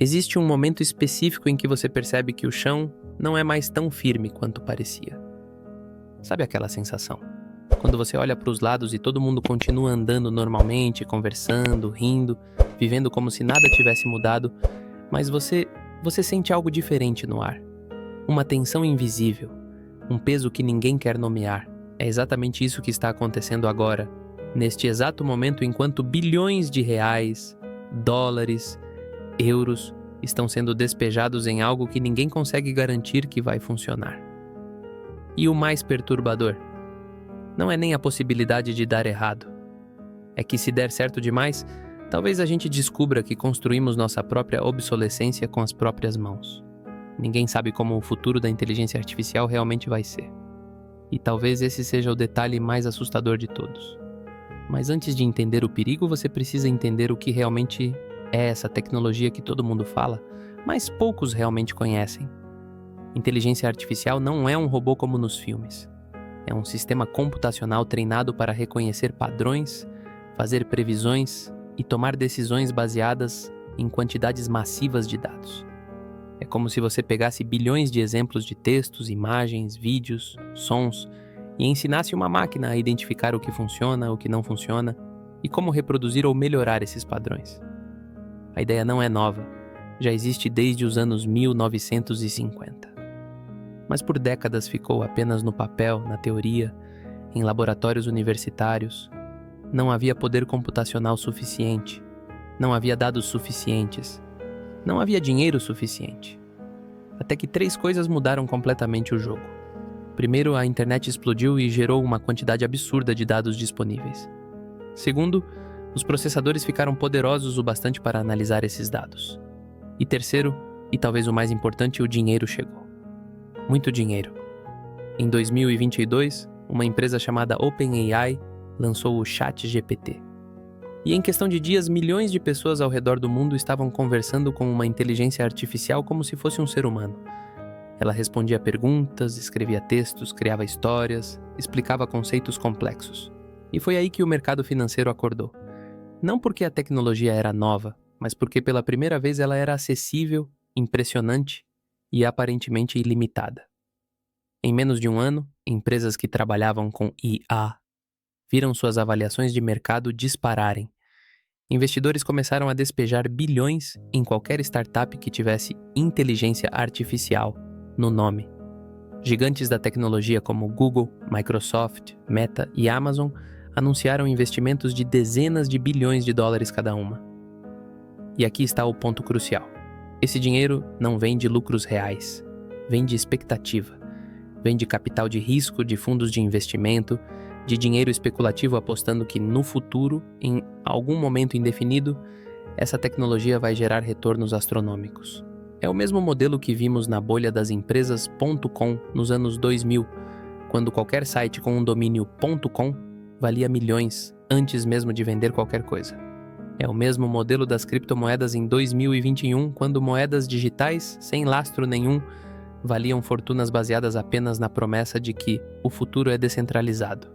Existe um momento específico em que você percebe que o chão não é mais tão firme quanto parecia. Sabe aquela sensação? Quando você olha para os lados e todo mundo continua andando normalmente, conversando, rindo, vivendo como se nada tivesse mudado, mas você sente algo diferente no ar. Uma tensão invisível, um peso que ninguém quer nomear. É exatamente isso que está acontecendo agora, neste exato momento, enquanto bilhões de reais, dólares, euros estão sendo despejados em algo que ninguém consegue garantir que vai funcionar. E o mais perturbador não é nem a possibilidade de dar errado. É que se der certo demais, talvez a gente descubra que construímos nossa própria obsolescência com as próprias mãos. Ninguém sabe como o futuro da inteligência artificial realmente vai ser. E talvez esse seja o detalhe mais assustador de todos. Mas antes de entender o perigo, você precisa entender o que realmente é essa tecnologia que todo mundo fala, mas poucos realmente conhecem. Inteligência artificial não é um robô como nos filmes. É um sistema computacional treinado para reconhecer padrões, fazer previsões e tomar decisões baseadas em quantidades massivas de dados. É como se você pegasse bilhões de exemplos de textos, imagens, vídeos, sons e ensinasse uma máquina a identificar o que funciona, o que não funciona e como reproduzir ou melhorar esses padrões. A ideia não é nova, já existe desde os anos 1950. Mas por décadas ficou apenas no papel, na teoria, em laboratórios universitários. Não havia poder computacional suficiente, não havia dados suficientes, não havia dinheiro suficiente. Até que 3 coisas mudaram completamente o jogo. Primeiro, a internet explodiu e gerou uma quantidade absurda de dados disponíveis. Segundo, os processadores ficaram poderosos o bastante para analisar esses dados. E terceiro, e talvez o mais importante, o dinheiro chegou. Muito dinheiro. Em 2022, uma empresa chamada OpenAI lançou o ChatGPT. E em questão de dias, milhões de pessoas ao redor do mundo estavam conversando com uma inteligência artificial como se fosse um ser humano. Ela respondia perguntas, escrevia textos, criava histórias, explicava conceitos complexos. E foi aí que o mercado financeiro acordou. Não porque a tecnologia era nova, mas porque pela primeira vez ela era acessível, impressionante e aparentemente ilimitada. Em menos de um ano, empresas que trabalhavam com IA viram suas avaliações de mercado dispararem. Investidores começaram a despejar bilhões em qualquer startup que tivesse inteligência artificial no nome. Gigantes da tecnologia como Google, Microsoft, Meta e Amazon anunciaram investimentos de dezenas de bilhões de dólares cada uma. E aqui está o ponto crucial. Esse dinheiro não vem de lucros reais, vem de expectativa, vem de capital de risco, de fundos de investimento, de dinheiro especulativo apostando que no futuro, em algum momento indefinido, essa tecnologia vai gerar retornos astronômicos. É o mesmo modelo que vimos na bolha das empresas .com nos anos 2000, quando qualquer site com um domínio .com valia milhões antes mesmo de vender qualquer coisa. É o mesmo modelo das criptomoedas em 2021, quando moedas digitais, sem lastro nenhum, valiam fortunas baseadas apenas na promessa de que o futuro é descentralizado.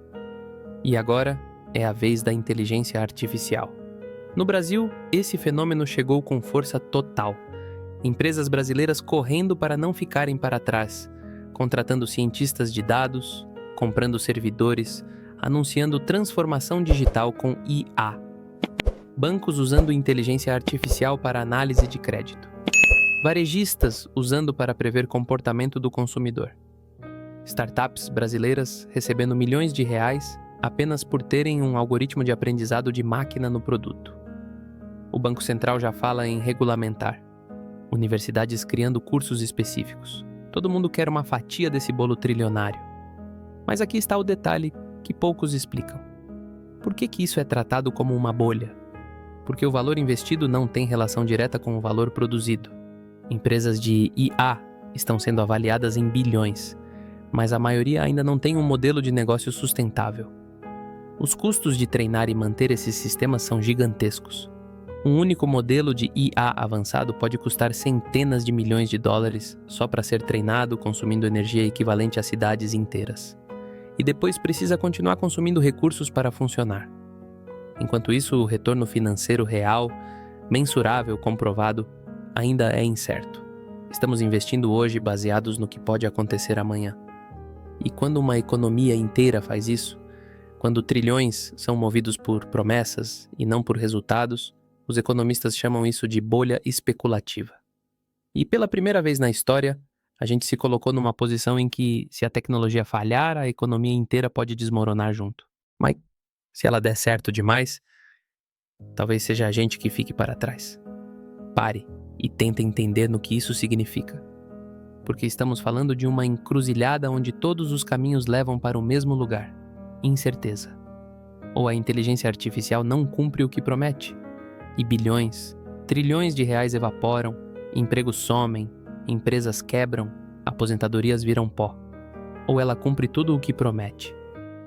E agora é a vez da inteligência artificial. No Brasil, esse fenômeno chegou com força total. Empresas brasileiras correndo para não ficarem para trás, contratando cientistas de dados, comprando servidores, anunciando transformação digital com IA. Bancos usando inteligência artificial para análise de crédito. Varejistas usando para prever comportamento do consumidor. Startups brasileiras recebendo milhões de reais apenas por terem um algoritmo de aprendizado de máquina no produto. O Banco Central já fala em regulamentar. Universidades criando cursos específicos. Todo mundo quer uma fatia desse bolo trilionário. Mas aqui está o detalhe que poucos explicam. Por que isso é tratado como uma bolha? Porque o valor investido não tem relação direta com o valor produzido. Empresas de IA estão sendo avaliadas em bilhões, mas a maioria ainda não tem um modelo de negócio sustentável. Os custos de treinar e manter esses sistemas são gigantescos. Um único modelo de IA avançado pode custar centenas de milhões de dólares só para ser treinado, consumindo energia equivalente a cidades inteiras. E depois precisa continuar consumindo recursos para funcionar. Enquanto isso, o retorno financeiro real, mensurável, comprovado, ainda é incerto. Estamos investindo hoje baseados no que pode acontecer amanhã. E quando uma economia inteira faz isso, quando trilhões são movidos por promessas e não por resultados, os economistas chamam isso de bolha especulativa. E pela primeira vez na história, a gente se colocou numa posição em que, se a tecnologia falhar, a economia inteira pode desmoronar junto. Mas, se ela der certo demais, talvez seja a gente que fique para trás. Pare e tente entender no que isso significa. Porque estamos falando de uma encruzilhada onde todos os caminhos levam para o mesmo lugar: incerteza. Ou a inteligência artificial não cumpre o que promete, e bilhões, trilhões de reais evaporam, empregos somem, empresas quebram, aposentadorias viram pó. Ou ela cumpre tudo o que promete,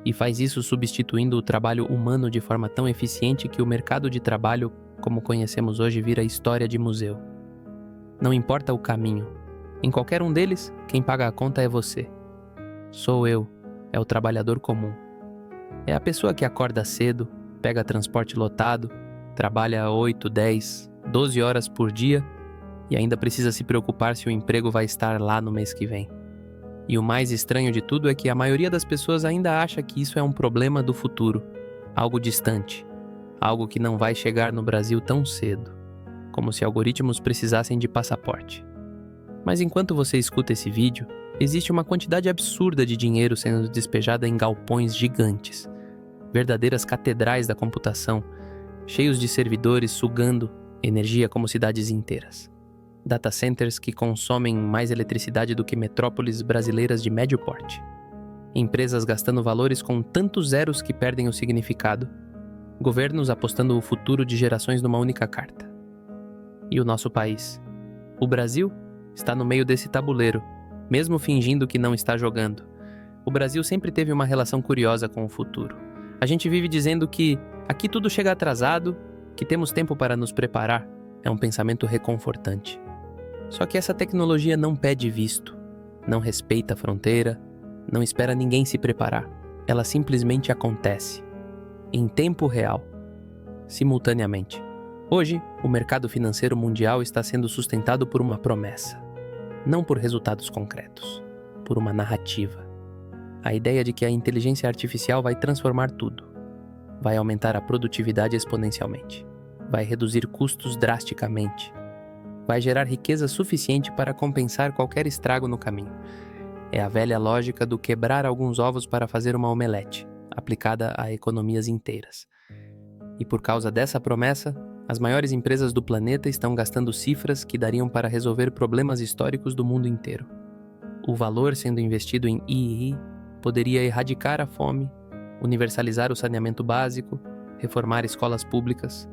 e faz isso substituindo o trabalho humano de forma tão eficiente que o mercado de trabalho, como conhecemos hoje, vira história de museu. Não importa o caminho. Em qualquer um deles, quem paga a conta é você. Sou eu. É o trabalhador comum. É a pessoa que acorda cedo, pega transporte lotado, trabalha 8, 10, 12 horas por dia e ainda precisa se preocupar se o emprego vai estar lá no mês que vem. E o mais estranho de tudo é que a maioria das pessoas ainda acha que isso é um problema do futuro, algo distante, algo que não vai chegar no Brasil tão cedo, como se algoritmos precisassem de passaporte. Mas enquanto você escuta esse vídeo, existe uma quantidade absurda de dinheiro sendo despejada em galpões gigantes, verdadeiras catedrais da computação, cheios de servidores sugando energia como cidades inteiras. Data centers que consomem mais eletricidade do que metrópoles brasileiras de médio porte. Empresas gastando valores com tantos zeros que perdem o significado. Governos apostando o futuro de gerações numa única carta. E o nosso país? O Brasil está no meio desse tabuleiro, mesmo fingindo que não está jogando. O Brasil sempre teve uma relação curiosa com o futuro. A gente vive dizendo que aqui tudo chega atrasado, que temos tempo para nos preparar. É um pensamento reconfortante. Só que essa tecnologia não pede visto, não respeita a fronteira, não espera ninguém se preparar. Ela simplesmente acontece, em tempo real, simultaneamente. Hoje, o mercado financeiro mundial está sendo sustentado por uma promessa, não por resultados concretos, por uma narrativa. A ideia de que a inteligência artificial vai transformar tudo, vai aumentar a produtividade exponencialmente, vai reduzir custos drasticamente, vai gerar riqueza suficiente para compensar qualquer estrago no caminho. É a velha lógica do quebrar alguns ovos para fazer uma omelete, aplicada a economias inteiras. E por causa dessa promessa, as maiores empresas do planeta estão gastando cifras que dariam para resolver problemas históricos do mundo inteiro. O valor sendo investido em II poderia erradicar a fome, universalizar o saneamento básico, reformar escolas públicas.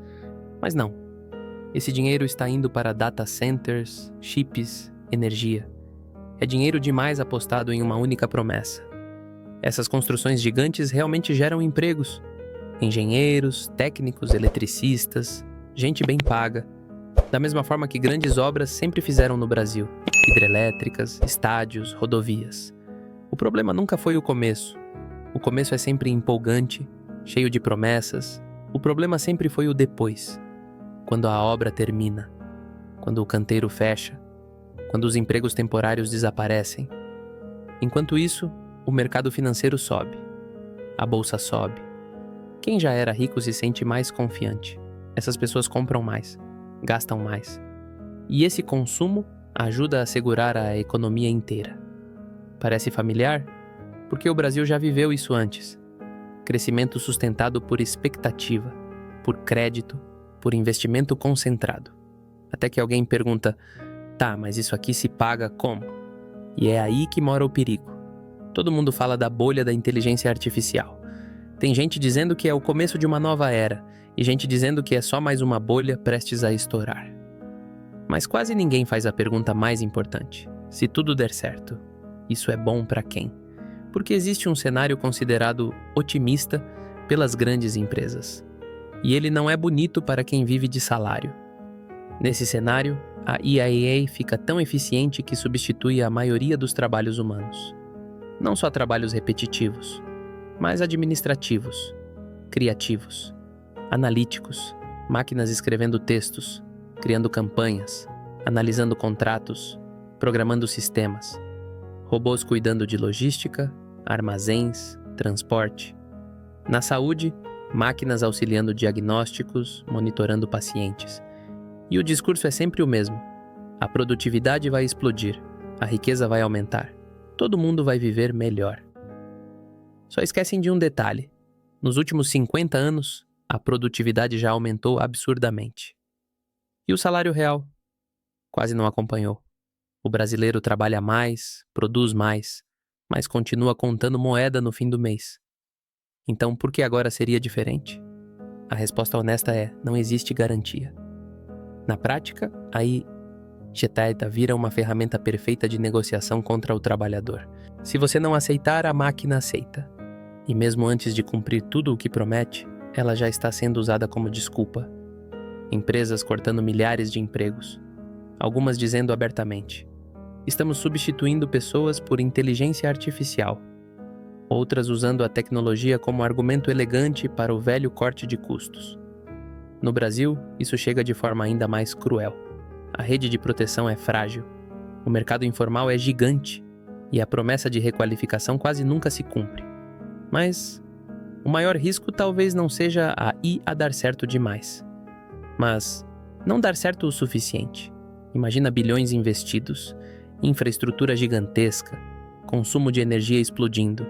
Mas não. Esse dinheiro está indo para data centers, chips, energia. É dinheiro demais apostado em uma única promessa. Essas construções gigantes realmente geram empregos. Engenheiros, técnicos, eletricistas, gente bem paga. Da mesma forma que grandes obras sempre fizeram no Brasil. Hidrelétricas, estádios, rodovias. O problema nunca foi o começo. O começo é sempre empolgante, cheio de promessas. O problema sempre foi o depois. Quando a obra termina, quando o canteiro fecha, quando os empregos temporários desaparecem. Enquanto isso, o mercado financeiro sobe, a bolsa sobe. Quem já era rico se sente mais confiante. Essas pessoas compram mais, gastam mais. E esse consumo ajuda a segurar a economia inteira. Parece familiar? Porque o Brasil já viveu isso antes. Crescimento sustentado por expectativa, por crédito, por investimento concentrado. Até que alguém pergunta, tá, mas isso aqui se paga como? E é aí que mora o perigo. Todo mundo fala da bolha da inteligência artificial. Tem gente dizendo que é o começo de uma nova era, e gente dizendo que é só mais uma bolha prestes a estourar. Mas quase ninguém faz a pergunta mais importante. Se tudo der certo, isso é bom para quem? Porque existe um cenário considerado otimista pelas grandes empresas. E ele não é bonito para quem vive de salário. Nesse cenário, a IA fica tão eficiente que substitui a maioria dos trabalhos humanos. Não só trabalhos repetitivos, mas administrativos, criativos, analíticos, máquinas escrevendo textos, criando campanhas, analisando contratos, programando sistemas, robôs cuidando de logística, armazéns, transporte. Na saúde, máquinas auxiliando diagnósticos, monitorando pacientes. E o discurso é sempre o mesmo. A produtividade vai explodir, a riqueza vai aumentar, todo mundo vai viver melhor. Só esquecem de um detalhe. Nos últimos 50 anos, a produtividade já aumentou absurdamente. E o salário real? Quase não acompanhou. O brasileiro trabalha mais, produz mais, mas continua contando moeda no fim do mês. Então, por que agora seria diferente? A resposta honesta é: não existe garantia. Na prática, aí Geteta vira uma ferramenta perfeita de negociação contra o trabalhador. Se você não aceitar, a máquina aceita. E mesmo antes de cumprir tudo o que promete, ela já está sendo usada como desculpa. Empresas cortando milhares de empregos. Algumas dizendo abertamente: estamos substituindo pessoas por inteligência artificial. Outras usando a tecnologia como argumento elegante para o velho corte de custos. No Brasil, isso chega de forma ainda mais cruel. A rede de proteção é frágil, o mercado informal é gigante e a promessa de requalificação quase nunca se cumpre. Mas o maior risco talvez não seja a IA dar certo demais, mas não dar certo o suficiente. Imagina bilhões investidos, infraestrutura gigantesca, consumo de energia explodindo.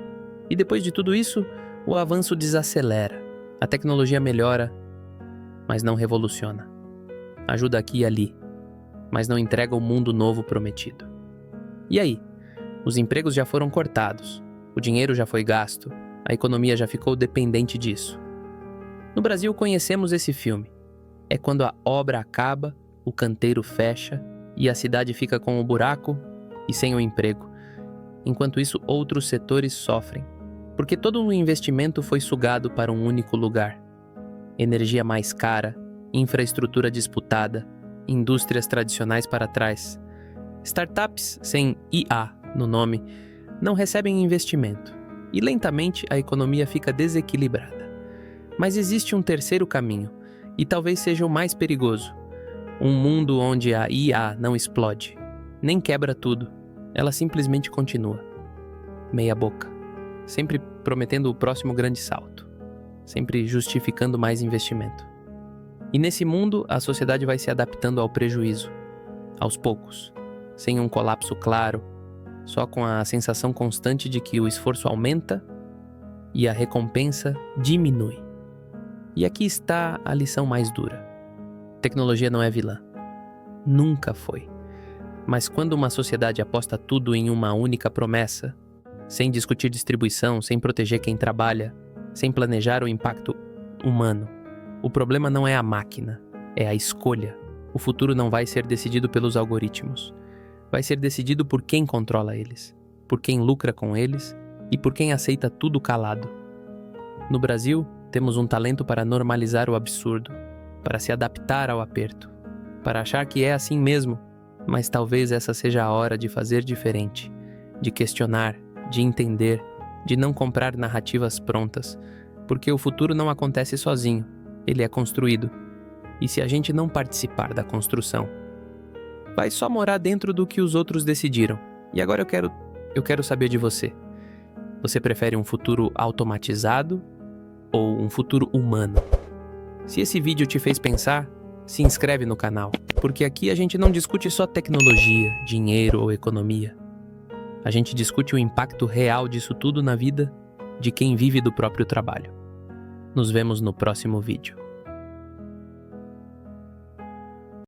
E depois de tudo isso, o avanço desacelera, a tecnologia melhora, mas não revoluciona. Ajuda aqui e ali, mas não entrega o mundo novo prometido. E aí? Os empregos já foram cortados, o dinheiro já foi gasto, a economia já ficou dependente disso. No Brasil conhecemos esse filme. É quando a obra acaba, o canteiro fecha e a cidade fica com o buraco e sem o emprego. Enquanto isso, outros setores sofrem, porque todo o investimento foi sugado para um único lugar. Energia mais cara, infraestrutura disputada, indústrias tradicionais para trás. Startups sem IA no nome não recebem investimento e lentamente a economia fica desequilibrada. Mas existe um terceiro caminho, e talvez seja o mais perigoso. Um mundo onde a IA não explode, nem quebra tudo, ela simplesmente continua. Meia boca, sempre prometendo o próximo grande salto, sempre justificando mais investimento. E nesse mundo, a sociedade vai se adaptando ao prejuízo, aos poucos, sem um colapso claro, só com a sensação constante de que o esforço aumenta e a recompensa diminui. E aqui está a lição mais dura. Tecnologia não é vilã. Nunca foi. Mas quando uma sociedade aposta tudo em uma única promessa, sem discutir distribuição, sem proteger quem trabalha, sem planejar o impacto humano, o problema não é a máquina, é a escolha. O futuro não vai ser decidido pelos algoritmos. Vai ser decidido por quem controla eles, por quem lucra com eles e por quem aceita tudo calado. No Brasil, temos um talento para normalizar o absurdo, para se adaptar ao aperto, para achar que é assim mesmo, mas talvez essa seja a hora de fazer diferente, de questionar, de entender, de não comprar narrativas prontas, porque o futuro não acontece sozinho, ele é construído. E se a gente não participar da construção, vai só morar dentro do que os outros decidiram. E agora eu quero saber de você. Você prefere um futuro automatizado ou um futuro humano? Se esse vídeo te fez pensar, se inscreve no canal, porque aqui a gente não discute só tecnologia, dinheiro ou economia. A gente discute o impacto real disso tudo na vida de quem vive do próprio trabalho. Nos vemos no próximo vídeo.